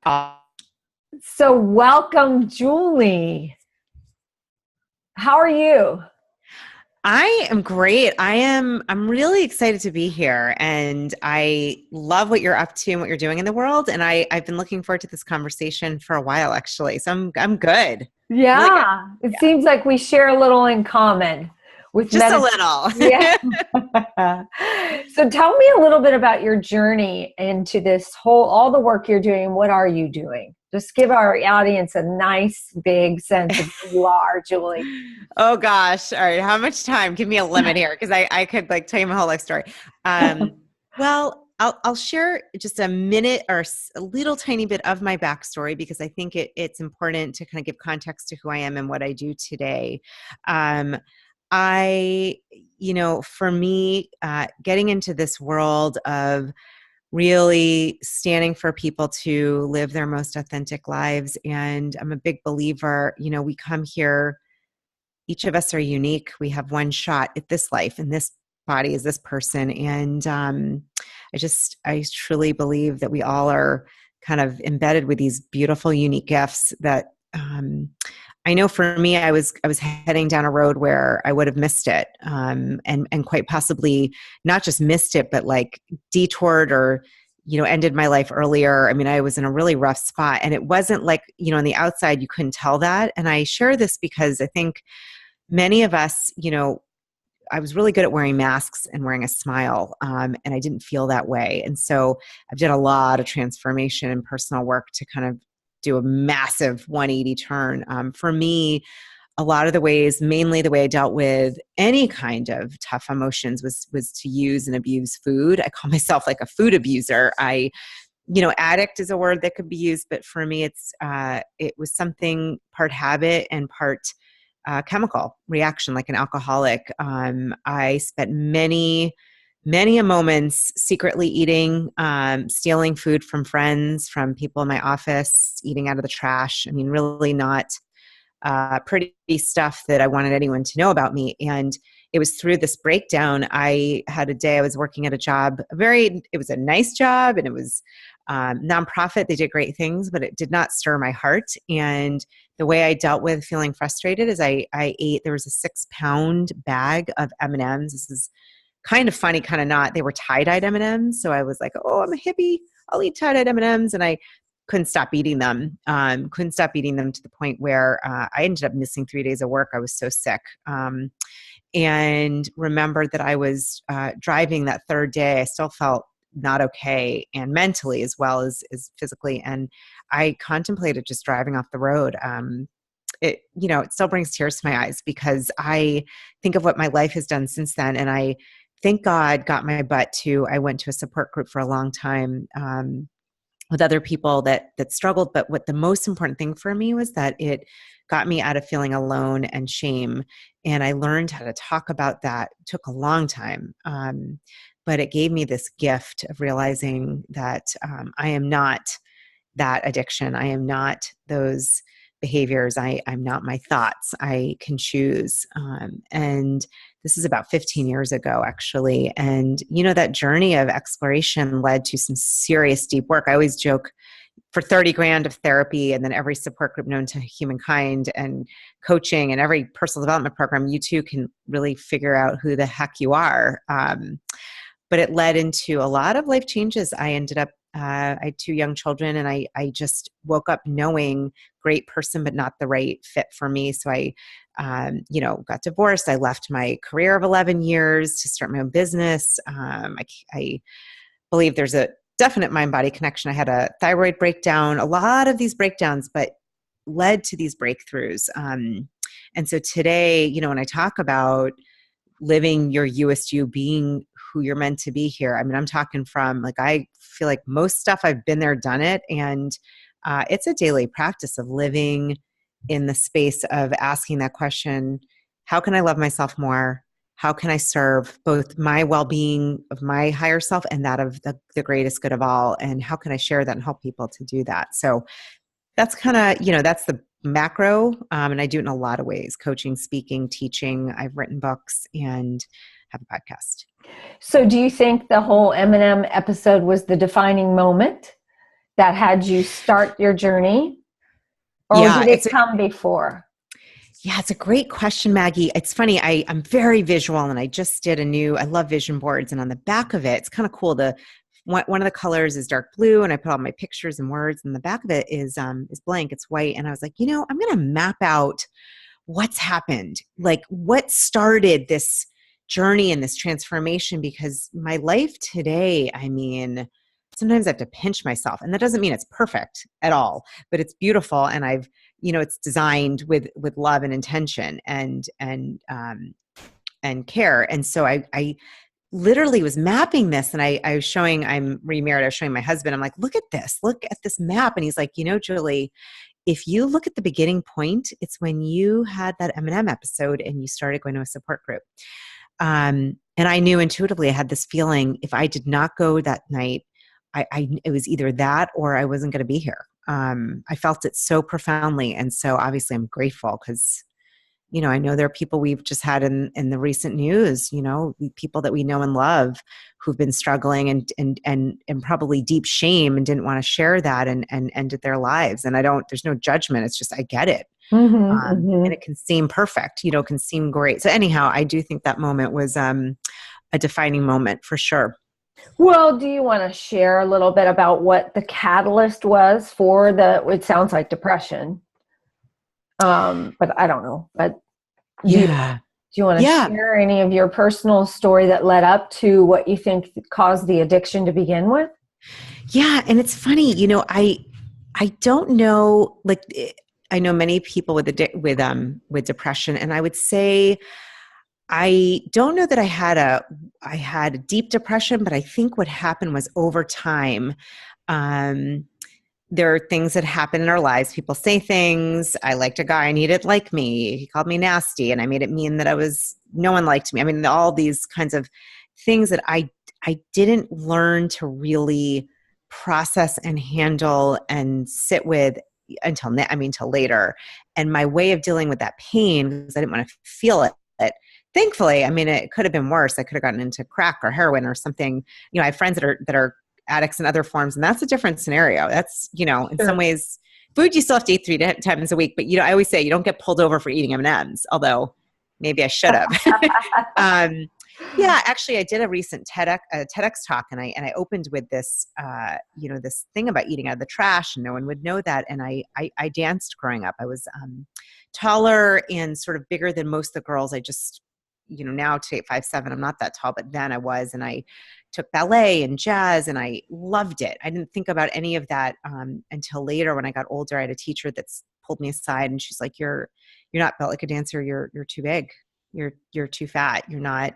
So welcome, Julie. How are you? I am great. I'm really excited to be here, and I love what you're up to and what you're doing in the world. And I've been looking forward to this conversation for a while, actually. So I'm good. Really good. Yeah, it Yeah. seems like we share a little in common with Just a meditation. little. Yeah. So tell me a little bit about your journey into all the work you're doing. What are you doing? Just give our audience a nice big sense of who you are, Julie. Oh gosh. All right. How much time? Give me a limit here because I could like tell you my whole life story. Well, I'll share just a minute or a little tiny bit of my backstory because I think it's important to kind of give context to who I am and what I do today. Um, I, for me, getting into this world of really standing for people to live their most authentic lives. And I'm a big believer, we come here, each of us are unique. We have one shot at this life, and this body is this person. And I truly believe that we all are kind of embedded with these beautiful, unique gifts that I know for me, I was heading down a road where I would have missed it, and quite possibly not just missed it, but like detoured or ended my life earlier. I mean, I was in a really rough spot, and it wasn't like on the outside you couldn't tell that. And I share this because I think many of us, I was really good at wearing masks and wearing a smile, and I didn't feel that way. And so I've done a lot of transformation and personal work to kind of do a massive 180 turn. For me, a lot of the ways, mainly the way I dealt with any kind of tough emotions was to use and abuse food. I call myself like a food abuser. Addict is a word that could be used, but for me, it was something part habit and part chemical reaction, like an alcoholic. I spent many a moments secretly eating, stealing food from friends, from people in my office, eating out of the trash. I mean, really not pretty stuff that I wanted anyone to know about me. And it was through this breakdown. I had a day I was working at a job, it was a nice job, and it was nonprofit. They did great things, but it did not stir my heart. And the way I dealt with feeling frustrated is I ate, there was a 6-pound bag of M&Ms. This is kind of funny, kind of not. They were tie-dyed M&Ms. So I was like, oh, I'm a hippie. I'll eat tie-dyed M&Ms. And I couldn't stop eating them. Couldn't stop eating them to the point where I ended up missing 3 days of work. I was so sick. And remembered that I was driving that third day. I still felt not okay, and mentally as well as physically. And I contemplated just driving off the road. It still brings tears to my eyes because I think of what my life has done since then. And I thank God got my butt I went to a support group for a long time, with other people that struggled. But what the most important thing for me was that it got me out of feeling alone and shame. And I learned how to talk about that. It took a long time. But it gave me this gift of realizing that I am not that addiction. I am not those behaviors. I'm not my thoughts. I can choose. And this is about 15 years ago, actually. And, that journey of exploration led to some serious deep work. I always joke, for 30 grand of therapy and then every support group known to humankind and coaching and every personal development program, you too can really figure out who the heck you are. But it led into a lot of life changes. I ended up, I had 2 young children, and I just woke up knowing great person, but not the right fit for me. So I, got divorced. I left my career of 11 years to start my own business. I believe there's a definite mind-body connection. I had a thyroid breakdown, a lot of these breakdowns, but led to these breakthroughs. And so today, when I talk about living your You-est You, being who you're meant to be here. I mean, I'm talking from like, I feel like most stuff I've been there, done it. And it's a daily practice of living in the space of asking that question, how can I love myself more? How can I serve both my well-being of my higher self and that of the greatest good of all? And how can I share that and help people to do that? So that's kind of, that's the macro. And I do it in a lot of ways: coaching, speaking, teaching. I've written books and have a podcast. So do you think the whole M&M episode was the defining moment that had you start your journey? Or Yeah, did it come before? Yeah, it's a great question, Maggie. It's funny. I'm very visual, and I just did I love vision boards, and on the back of it, it's kind of cool. One of the colors is dark blue, and I put all my pictures and words, and the back of it is blank. It's white. And I was like, I'm going to map out what's happened, like what started this journey and this transformation, because my life today, I mean, sometimes I have to pinch myself, and that doesn't mean it's perfect at all, but it's beautiful. And it's designed with love and intention and care. And so I literally was mapping this, and I'm remarried. I was showing my husband, I'm like, look at this map. And he's like, Julie, if you look at the beginning point, it's when you had that M&M episode and you started going to a support group. And I knew intuitively, I had this feeling, if I did not go that night, it was either that or I wasn't going to be here. I felt it so profoundly. And so obviously I'm grateful, because, I know there are people we've just had in the recent news, people that we know and love who've been struggling and probably deep shame and didn't want to share that and ended their lives. And there's no judgment. It's just, I get it. And it can seem perfect, can seem great. So anyhow, I do think that moment was a defining moment for sure. Well, do you want to share a little bit about what the catalyst was for it sounds like depression. But I don't know. But do you want to share any of your personal story that led up to what you think caused the addiction to begin with? Yeah. And it's funny, I don't know, like, I know many people with depression, and I would say, I don't know that I had a deep depression, but I think what happened was over time, there are things that happen in our lives. People say things. I liked a guy and he didn't like me. He called me nasty, and I made it mean that no one liked me. I mean, all these kinds of things that I didn't learn to really process and handle and sit with until later. And my way of dealing with that pain, because I didn't want to feel it. Thankfully, I mean, it could have been worse. I could have gotten into crack or heroin or something. I have friends that are addicts in other forms, and that's a different scenario. That's, in some ways, food you still have to eat 3 times a week. But, I always say you don't get pulled over for eating M&Ms, although maybe I should have. Yeah, actually, I did a recent TEDx talk, and I opened with this, this thing about eating out of the trash, and no one would know that. And I danced growing up. I was taller and sort of bigger than most of the girls. I just, now to 5'7", I'm not that tall, but then I was, and I took ballet and jazz, and I loved it. I didn't think about any of that until later when I got older. I had a teacher that's pulled me aside, and she's like, "You're not built like a dancer. You're too big. You're too fat. You're not."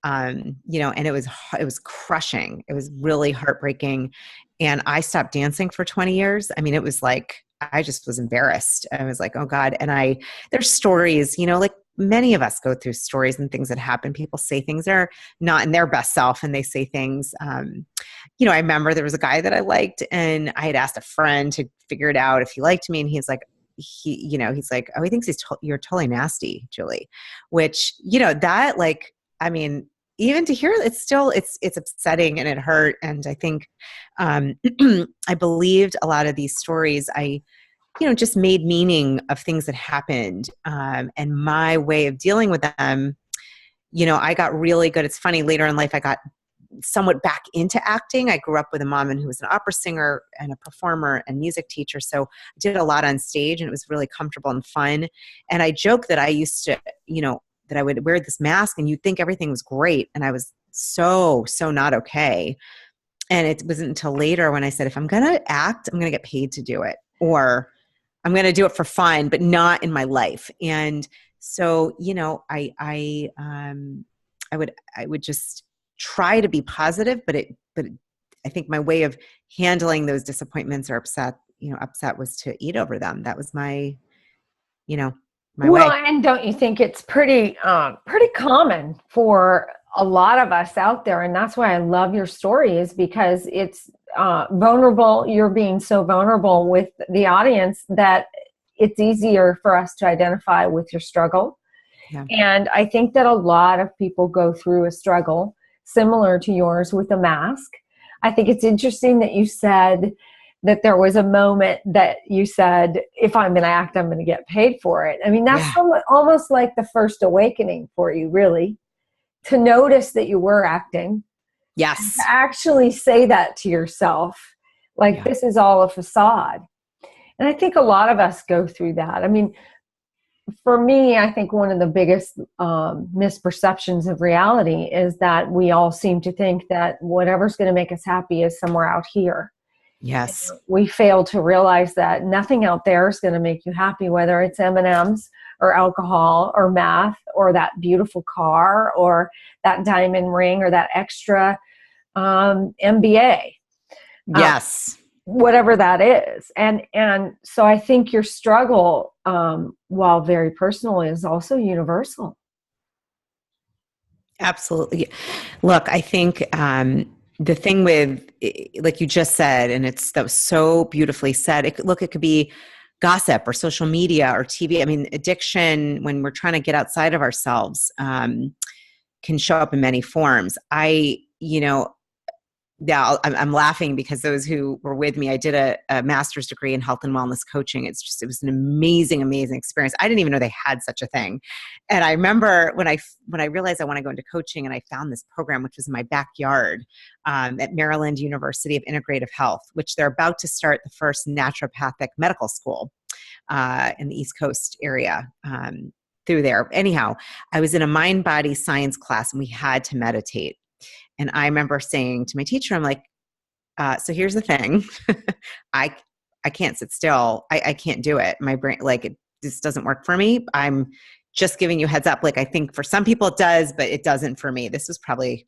And it was crushing. It was really heartbreaking. And I stopped dancing for 20 years. I mean, it was like, I just was embarrassed. I was like, oh God. And there's stories, like many of us go through stories and things that happen. People say things that are not in their best self, and they say things, I remember there was a guy that I liked, and I had asked a friend to figure it out if he liked me. And he's like, he's like, oh, he thinks you're totally nasty, Julie, which, that, like, I mean, even to hear it's upsetting, and it hurt. And I think, I believed a lot of these stories. I, just made meaning of things that happened. And my way of dealing with them, I got really good. It's funny, later in life, I got somewhat back into acting. I grew up with a mom who was an opera singer and a performer and music teacher. So I did a lot on stage, and it was really comfortable and fun. And I joke that I used to, that I would wear this mask and you'd think everything was great. And I was so not okay. And it wasn't until later when I said, if I'm going to act, I'm going to get paid to do it, or I'm going to do it for fun, but not in my life. And so, I would just try to be positive, but I think my way of handling those disappointments or upset was to eat over them. That was my way. And don't you think it's pretty common for a lot of us out there? And that's why I love your story, is because it's vulnerable. You're being so vulnerable with the audience that it's easier for us to identify with your struggle. Yeah. And I think that a lot of people go through a struggle similar to yours with a mask. I think it's interesting that you said that there was a moment that you said, if I'm going to act, I'm going to get paid for it. I mean, that's Yeah. almost like the first awakening for you, really, to notice that you were acting, and to Yes. actually say that to yourself, like, Yeah. this is all a facade. And I think a lot of us go through that. I mean, for me, I think one of the biggest misperceptions of reality is that we all seem to think that whatever's going to make us happy is somewhere out here. Yes. We fail to realize that nothing out there is going to make you happy, whether it's M&Ms or alcohol or math or that beautiful car or that diamond ring or that extra MBA. Yes. Whatever that is. And so I think your struggle, while very personal, is also universal. Absolutely. Look, I think the thing with, like you just said, and that was so beautifully said. It could be gossip or social media or TV. I mean, addiction, when we're trying to get outside of ourselves, can show up in many forms. Yeah, I'm laughing because those who were with me, I did a master's degree in health and wellness coaching. It was an amazing, amazing experience. I didn't even know they had such a thing. And I remember when I realized I want to go into coaching, and I found this program, which was in my backyard, at Maryland University of Integrative Health, which they're about to start the first naturopathic medical school in the East Coast area. Through there. Anyhow, I was in a mind body science class, and we had to meditate. And I remember saying to my teacher, I'm like, so here's the thing. I can't sit still. I can't do it. My brain, like, it just doesn't work for me. I'm just giving you a heads up. Like, I think for some people it does, but it doesn't for me. This was probably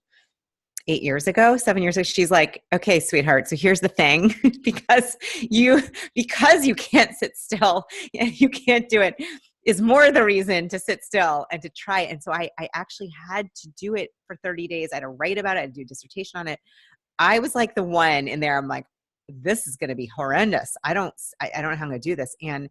7 years ago. She's like, okay, sweetheart. So here's the thing, because you can't sit still and you can't do it, is more the reason to sit still and to try it. And so I actually had to do it for 30 days. I had to write about it. I had to do a dissertation on it. I was like the one in there. I'm like, this is going to be horrendous. I don't know how I'm going to do this. And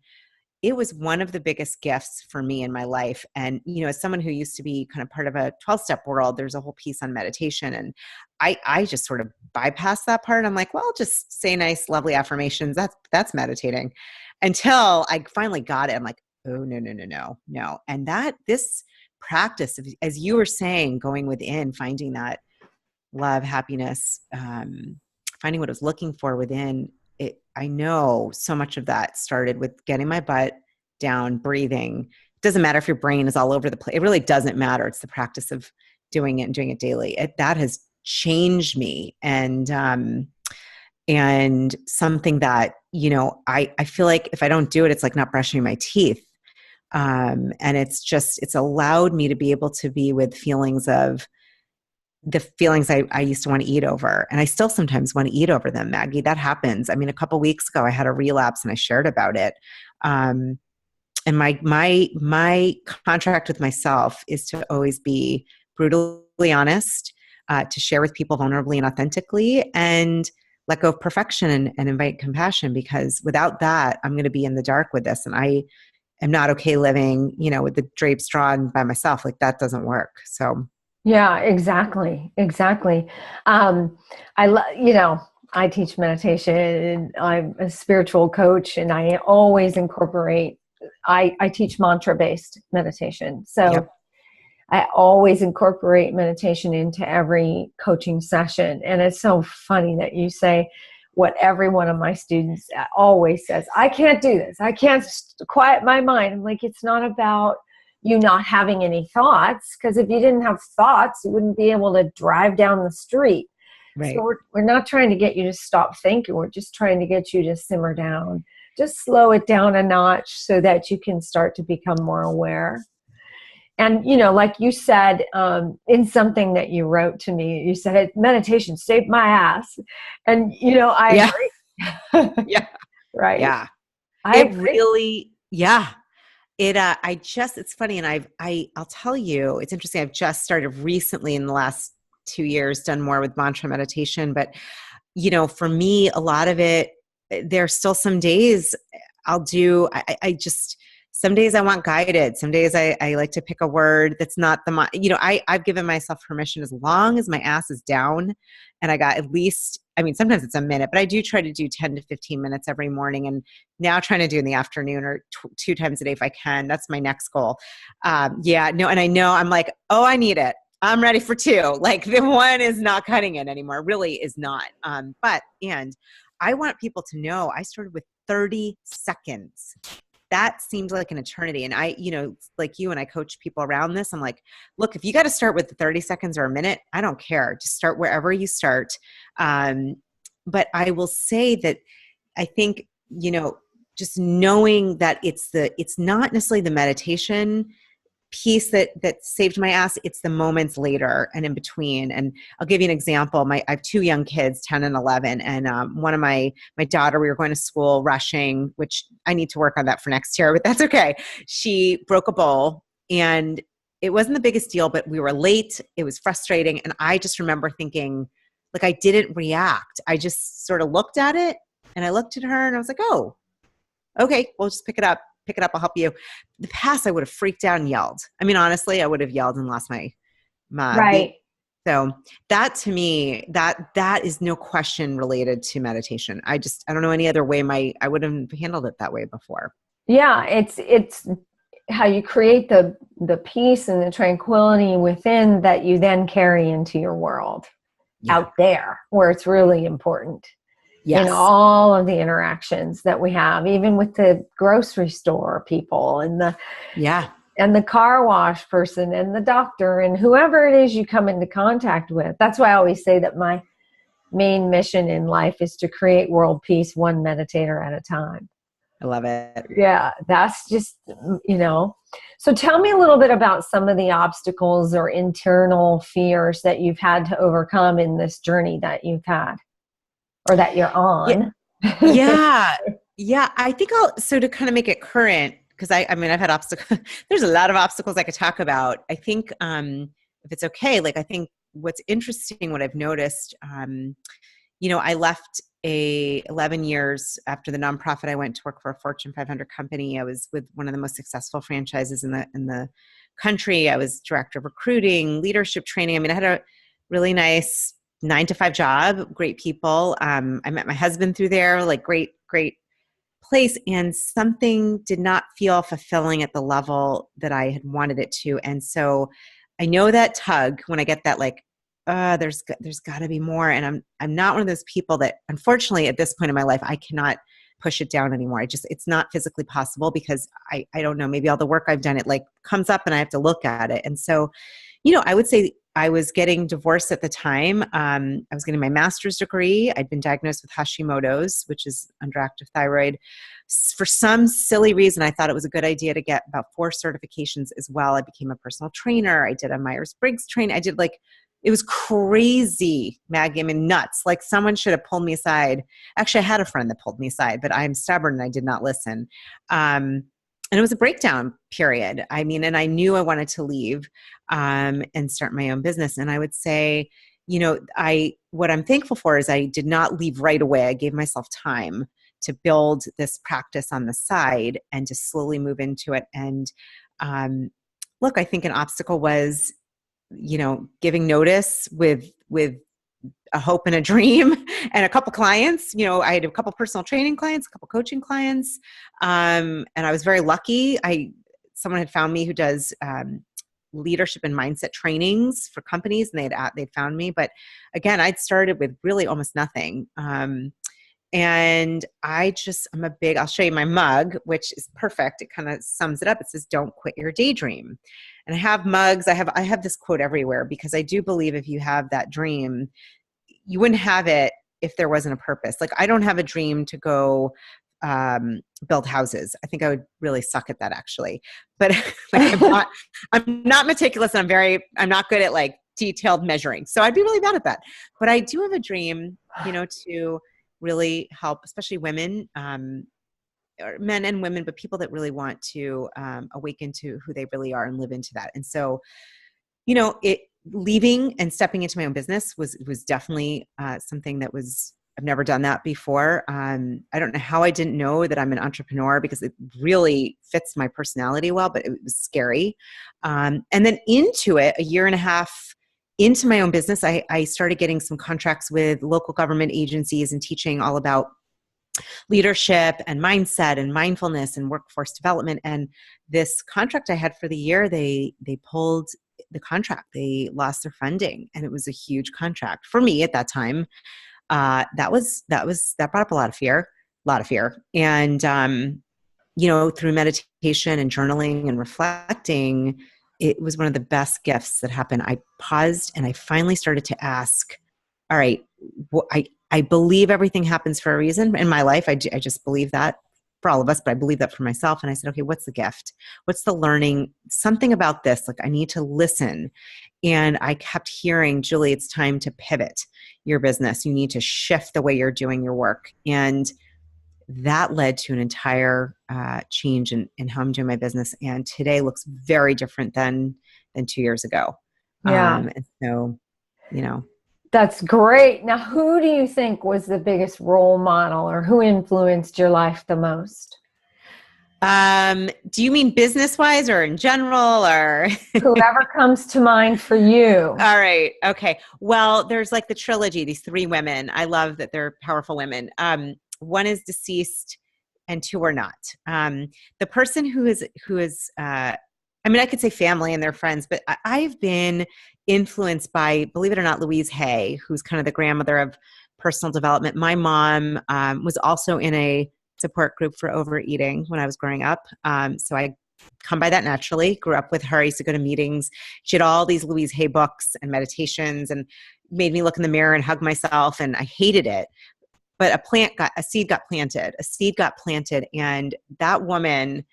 it was one of the biggest gifts for me in my life. And, as someone who used to be kind of part of a 12-step world, there's a whole piece on meditation. And I just sort of bypassed that part. I'm like, well, just say nice, lovely affirmations. That's meditating, until I finally got it. I'm like, oh, no. And this practice of, as you were saying, going within, finding that love, happiness, finding what I was looking for within it. I know so much of that started with getting my butt down, breathing. It doesn't matter if your brain is all over the place. It really doesn't matter. It's the practice of doing it and doing it daily. That has changed me. And something that, I feel like if I don't do it, it's like not brushing my teeth. And it's allowed me to be able to be with the feelings I used to want to eat over. And I still sometimes want to eat over them, Maggie. That happens. I mean, a couple of weeks ago, I had a relapse and I shared about it. And my contract with myself is to always be brutally honest, to share with people vulnerably and authentically, and let go of perfection and invite compassion, because without that, I'm going to be in the dark with this. And I am not okay living, with the drapes drawn by myself. Like, that doesn't work. So Yeah, exactly. I teach meditation, and I'm a spiritual coach, and I always incorporate, I teach mantra-based meditation. So yep. I always incorporate meditation into every coaching session. And it's so funny that you say what every one of my students always says: I can't do this. I can't quiet my mind. I'm like, it's not about you not having any thoughts, because if you didn't have thoughts, you wouldn't be able to drive down the street. Right. So we're not trying to get you to stop thinking. We're just trying to get you to simmer down, just slow it down a notch so that you can start to become more aware. And, like you said, in something that you wrote to me, you said, meditation saved my ass. And, I agree. Yeah. Right. Yeah. I It agree. really, yeah. It's funny. And I'll tell you, it's interesting. I've just started recently in the last 2 years, done more with mantra meditation. But, for me, a lot of it, there's still some days I just Some days I want guided. Some days I like to pick a word that's not I've given myself permission as long as my ass is down and I got at least, I mean, sometimes it's a minute, but I do try to do 10 to 15 minutes every morning, and now trying to do in the afternoon or 2 times a day if I can. That's my next goal. And I know I'm like, oh, I need it. I'm ready for 2. Like the one is not cutting it anymore. Really is not. And I want people to know I started with 30 seconds. That seemed like an eternity. And I, like you, and I coach people around this. I'm like, look, if you got to start with 30 seconds or a minute, I don't care. Just start wherever you start. But I will say that I think, just knowing that it's not necessarily the meditation piece that saved my ass. It's the moments later and in between. And I'll give you an example. I have 2 young kids, 10 and 11. And one of my daughter, we were going to school rushing, which I need to work on that for next year, but that's okay. She broke a bowl and it wasn't the biggest deal, but we were late. It was frustrating. And I just remember thinking, like, I didn't react. I just sort of looked at it and I looked at her and I was like, oh, okay, we'll just pick it up. I'll help you. The past, I would have freaked out and yelled. I mean, honestly, I would have yelled and lost my Right. So that to me, that is no question related to meditation. I don't know any other way I wouldn't have handled it that way before. Yeah. It's how you create the peace and the tranquility within that you then carry into your world out there where it's really important. Yes. In all of the interactions that we have, even with the grocery store people and the car wash person and the doctor and whoever it is you come into contact with. That's why I always say that my main mission in life is to create world peace one meditator at a time. I love it. Yeah, that's just, So tell me a little bit about some of the obstacles or internal fears that you've had to overcome in this journey that you've had. Or that you're on. Yeah. I think so to kind of make it current, because I've had obstacles. There's a lot of obstacles I could talk about. I think if it's okay, I think what's interesting, what I've noticed, I left 11 years after the nonprofit. I went to work for a Fortune 500 company. I was with one of the most successful franchises in the country. I was director of recruiting, leadership training. I mean, I had a really nice 9-to-5 job, great people. I met my husband through there, great place. And something did not feel fulfilling at the level that I had wanted it to. And so I know that tug when I get that, there's got to be more. And I'm not one of those people that, unfortunately, at this point in my life, I cannot push it down anymore. It's not physically possible because I don't know, maybe all the work I've done, it comes up and I have to look at it. And so, I would say I was getting divorced at the time. I was getting my master's degree. I'd been diagnosed with Hashimoto's, which is underactive thyroid. For some silly reason, I thought it was a good idea to get about 4 certifications as well. I became a personal trainer. I did a Myers-Briggs training. I did it was crazy, Maggie. I mean, nuts. Someone should have pulled me aside. Actually, I had a friend that pulled me aside, but I'm stubborn and I did not listen. And it was a breakdown period. I mean, and I knew I wanted to leave and start my own business. And I would say, what I'm thankful for is I did not leave right away. I gave myself time to build this practice on the side and to slowly move into it. And look, I think an obstacle was, giving notice with a hope and a dream and a couple clients. I had a couple personal training clients, a couple coaching clients. And I was very lucky. Someone had found me who does leadership and mindset trainings for companies, and they'd found me. But again, I'd started with really almost nothing. And I'll show you my mug, which is perfect. It kind of sums it up. It says, "Don't quit your daydream." And I have mugs. I have this quote everywhere because I do believe if you have that dream, you wouldn't have it if there wasn't a purpose. I don't have a dream to go build houses. I think I would really suck at that actually. But I'm not meticulous and I'm not good at detailed measuring. So I'd be really bad at that. But I do have a dream, to really help, especially women, or men and women, but people that really want to awaken to who they really are and live into that. And so, leaving and stepping into my own business was definitely something that was I've never done that before. I don't know how I didn't know that I'm an entrepreneur because it really fits my personality well, but it was scary. And then into it, a year and a half into my own business, I started getting some contracts with local government agencies and teaching all about leadership and mindset and mindfulness and workforce development. And this contract I had for the year, they pulled the contract. They lost their funding, and it was a huge contract for me at that time. That brought up a lot of fear. And, through meditation and journaling and reflecting, it was one of the best gifts that happened. I paused and I finally started to ask, all right, I believe everything happens for a reason in my life. I just believe that for all of us, but I believe that for myself. And I said, okay, what's the gift? What's the learning? Something about this, like I need to listen. And I kept hearing, Julie, it's time to pivot your business. You need to shift the way you're doing your work. And that led to an entire change in how I'm doing my business. And today looks very different than 2 years ago. Yeah. And so, That's great. Now, who do you think was the biggest role model, or who influenced your life the most? Do you mean business-wise or in general, or? Whoever comes to mind for you. All right. Okay. Well, there's like the trilogy, these three women. I love that they're powerful women. One is deceased and two are not. The person who is, I could say family and their friends, but I've been influenced by, believe it or not, Louise Hay, who's kind of the grandmother of personal development. My mom was also in a support group for overeating when I was growing up. So I come by that naturally, grew up with her. I used to go to meetings. She had all these Louise Hay books and meditations and made me look in the mirror and hug myself. And I hated it. But a seed got planted. And that woman,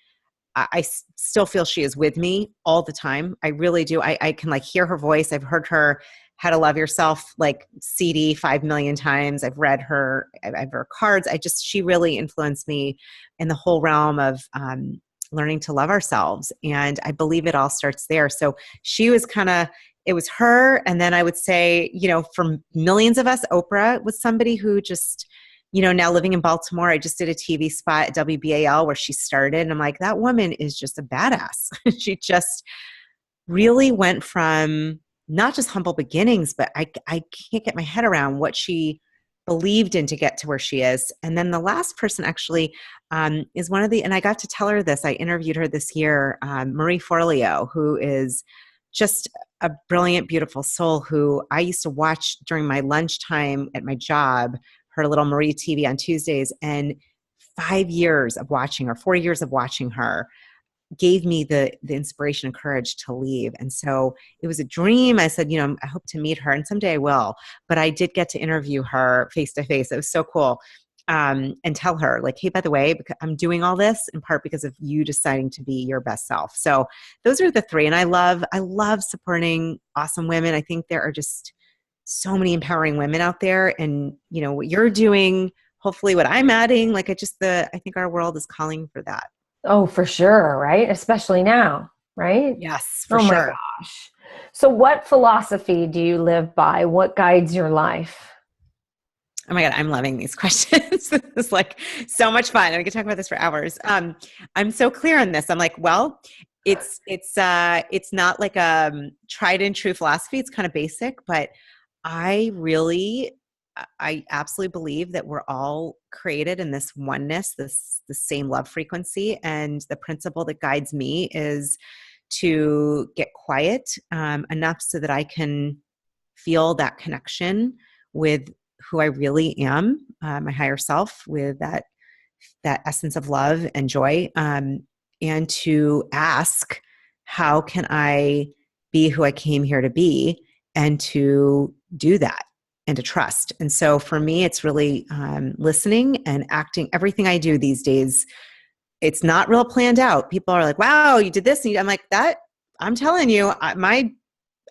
I still feel she is with me all the time. I really do. I can like hear her voice. I've heard her How to Love Yourself like CD 5 million times. I've read her, I've her cards. She really influenced me in the whole realm of learning to love ourselves. And I believe it all starts there. So she was it was her. And then I would say, for millions of us, Oprah was somebody who just, now living in Baltimore, I just did a TV spot at WBAL where she started. And I'm like, that woman is just a badass. She just really went from not just humble beginnings, but I can't get my head around what she believed in to get to where she is. And then the last person actually is and I got to tell her this, I interviewed her this year, Marie Forleo, who is just a brilliant, beautiful soul who I used to watch during my lunchtime at my job, her little Marie TV on Tuesdays. And 5 years of watching her, 4 years of watching her gave me the inspiration and courage to leave. And so it was a dream. I said, I hope to meet her and someday I will. But I did get to interview her face to face. It was so cool. And tell her like, hey, by the way, I'm doing all this in part because of you deciding to be your best self. So those are the three. And I love supporting awesome women. I think there are just so many empowering women out there. And, what you're doing, hopefully what I'm adding, I think our world is calling for that. Oh, for sure, right? Especially now, right? Yes, for Oh my sure. gosh. So what philosophy do you live by? What guides your life? Oh my God, I'm loving these questions. It's like so much fun. We could talk about this for hours. I'm so clear on this. I'm like, well, it's not like a tried and true philosophy. It's kind of basic, but I absolutely believe that we're all created in this oneness, the same love frequency. And the principle that guides me is to get quiet enough so that I can feel that connection with who I really am, my higher self, with that essence of love and joy, and to ask, how can I be who I came here to be, and to do that and to trust. And so for me, it's really listening and acting. Everything I do these days, it's not real planned out. People are like, wow, you did this. And I'm like, I'm telling you, my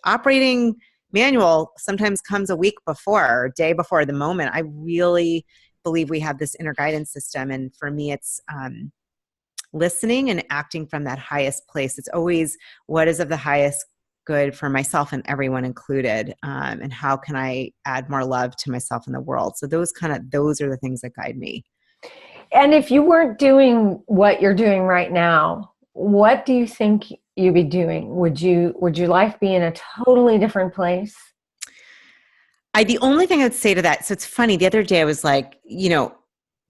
operating manual sometimes comes a week before or a day before the moment. I really believe we have this inner guidance system. And for me, it's listening and acting from that highest place. It's always what is of the highest good for myself and everyone included? And how can I add more love to myself and the world? So those are the things that guide me. And if you weren't doing what you're doing right now, what do you think you'd be doing? Would your life be in a totally different place? The only thing I'd say to that, so it's funny, the other day I was like,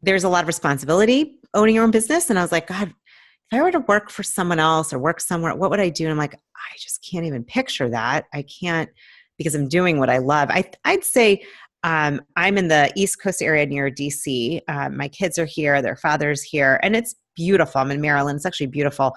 there's a lot of responsibility owning your own business. And I was like, God, if I were to work for someone else or work somewhere, what would I do? And I'm like, I just can't even picture that. I can't, because I'm doing what I love. I'd say I'm in the East Coast area near DC. My kids are here, their father's here, and it's beautiful. I'm in Maryland. It's actually beautiful.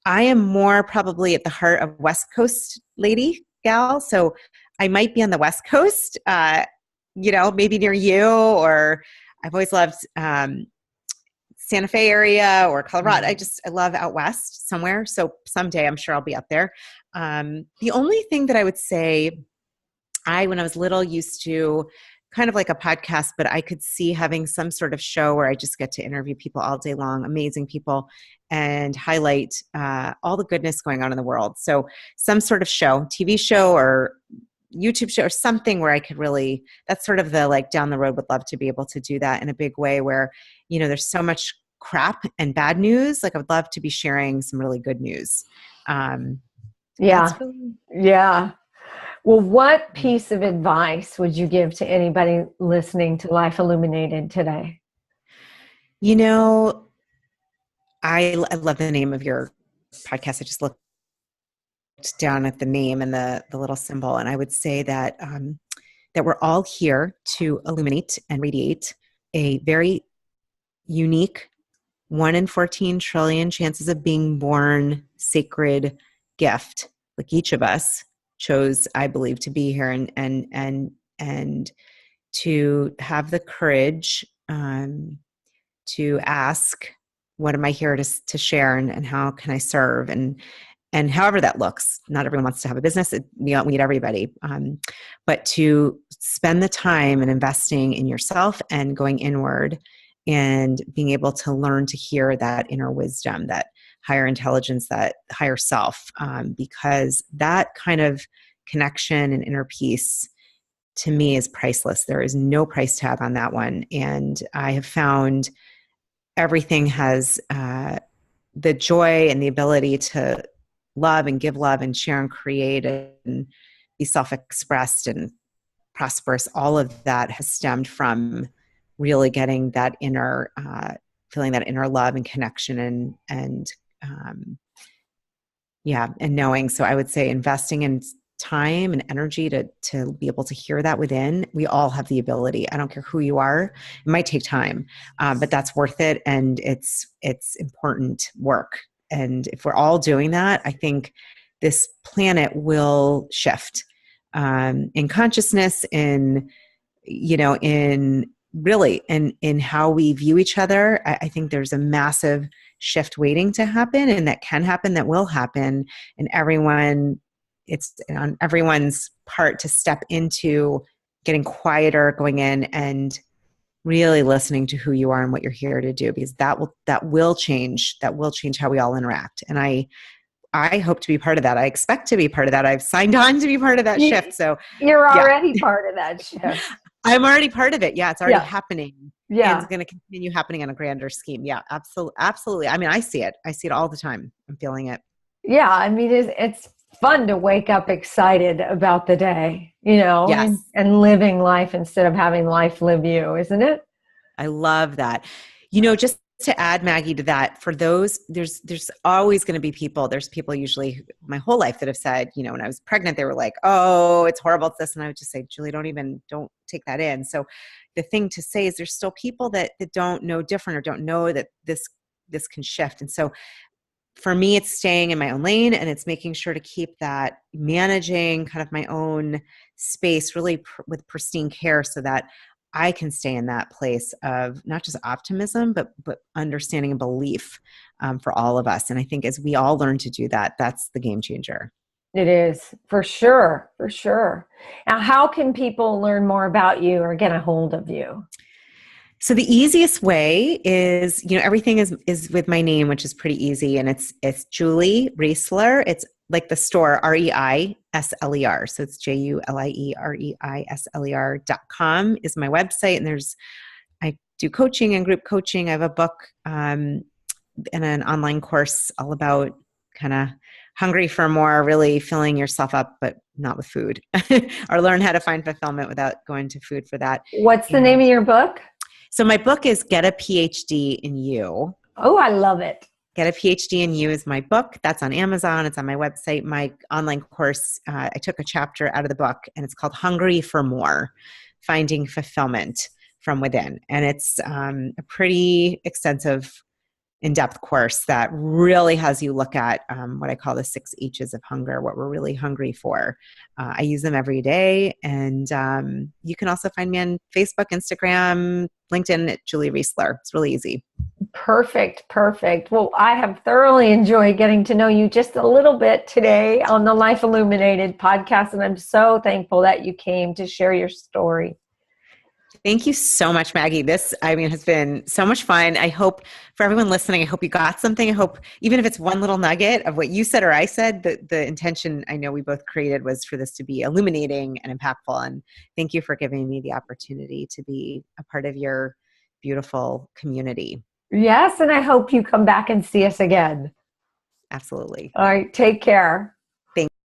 I am more probably at the heart of West Coast lady gal. So I might be on the West Coast, maybe near you, or I've always loved Santa Fe area or Colorado. I love out West somewhere. So someday I'm sure I'll be up there. The only thing that I would say, when I was little, used to kind of like a podcast, but I could see having some sort of show where I just get to interview people all day long, amazing people, and highlight all the goodness going on in the world. So some sort of show, TV show or YouTube show or something where I could really, that's sort of the like down the road, would love to be able to do that in a big way where, there's so much crap and bad news. Like I would love to be sharing some really good news. Yeah. Well, what piece of advice would you give to anybody listening to Life Illuminated today? I love the name of your podcast. I just looked down at the name and the little symbol. And I would say that, that we're all here to illuminate and radiate a very unique 1 in 14 trillion chances of being born sacred gift. Like each of us chose, I believe, to be here and to have the courage to ask, what am I here to share, and how can I serve? And however that looks, not everyone wants to have a business. We don't need everybody. But to spend the time and investing in yourself and going inward and being able to learn to hear that inner wisdom, that higher intelligence, that higher self, because that kind of connection and inner peace to me is priceless. There is no price tag on that one. And I have found everything has the joy and the ability to love and give love and share and create and be self-expressed and prosperous. All of that has stemmed from really getting that inner, feeling that inner love and connection and knowing. So I would say investing in time and energy to be able to hear that within. We all have the ability. I don't care who you are. It might take time, but that's worth it. And it's important work. And if we're all doing that, I think this planet will shift in consciousness, in how we view each other. I think there's a massive shift waiting to happen, and that can happen, that will happen. And it's on everyone's part to step into getting quieter, going in and really listening to who you are and what you're here to do, because that will change how we all interact. And I hope to be part of that. I expect to be part of that. I've signed on to be part of that shift. So you're already part of that shift. I'm already part of it. Yeah, it's already happening. Yeah. And it's going to continue happening on a grander scheme. Yeah, absolutely. I mean, I see it all the time. I'm feeling it. Yeah. I mean, it's fun to wake up excited about the day, Yes. and living life instead of having life live you, isn't it? I love that. Just to add, Maggie, to that, for those, there's always going to be people. There's people usually my whole life that have said, when I was pregnant, they were like, "Oh, it's horrible, it's this," and I would just say, "Julie, don't take that in." So the thing to say is, there's still people that don't know different or don't know that this can shift. And so for me, it's staying in my own lane, and it's making sure to keep that, managing kind of my own space really with pristine care, so that I can stay in that place of not just optimism, but understanding and belief for all of us. And I think as we all learn to do that, that's the game changer. It is, for sure. For sure. Now, how can people learn more about you or get a hold of you? So the easiest way is, everything is with my name, which is pretty easy. And it's Julie Reisler. It's like the store, Reisler. So it's JulieReisler.com is my website. And I do coaching and group coaching. I have a book and an online course all about kind of hungry for more, really filling yourself up, but not with food, or learn how to find fulfillment without going to food for that. What's the name of your book? So my book is Get a PhD in You. Oh, I love it. Get a PhD in You is my book. That's on Amazon. It's on my website. My online course, I took a chapter out of the book, and it's called Hungry for More, Finding Fulfillment from Within. And it's a pretty extensive, in-depth course that really has you look at what I call the 6 H's of hunger, what we're really hungry for. I use them every day. And you can also find me on Facebook, Instagram, LinkedIn at JulieReisler. It's really easy. Perfect. Well, I have thoroughly enjoyed getting to know you just a little bit today on the Life Illuminated podcast. And I'm so thankful that you came to share your story. Thank you so much, Maggie. This, has been so much fun. I hope for everyone listening, I hope you got something. I hope even if it's one little nugget of what you said or I said, the intention I know we both created was for this to be illuminating and impactful. And thank you for giving me the opportunity to be a part of your beautiful community. Yes, and I hope you come back and see us again. Absolutely. All right, take care.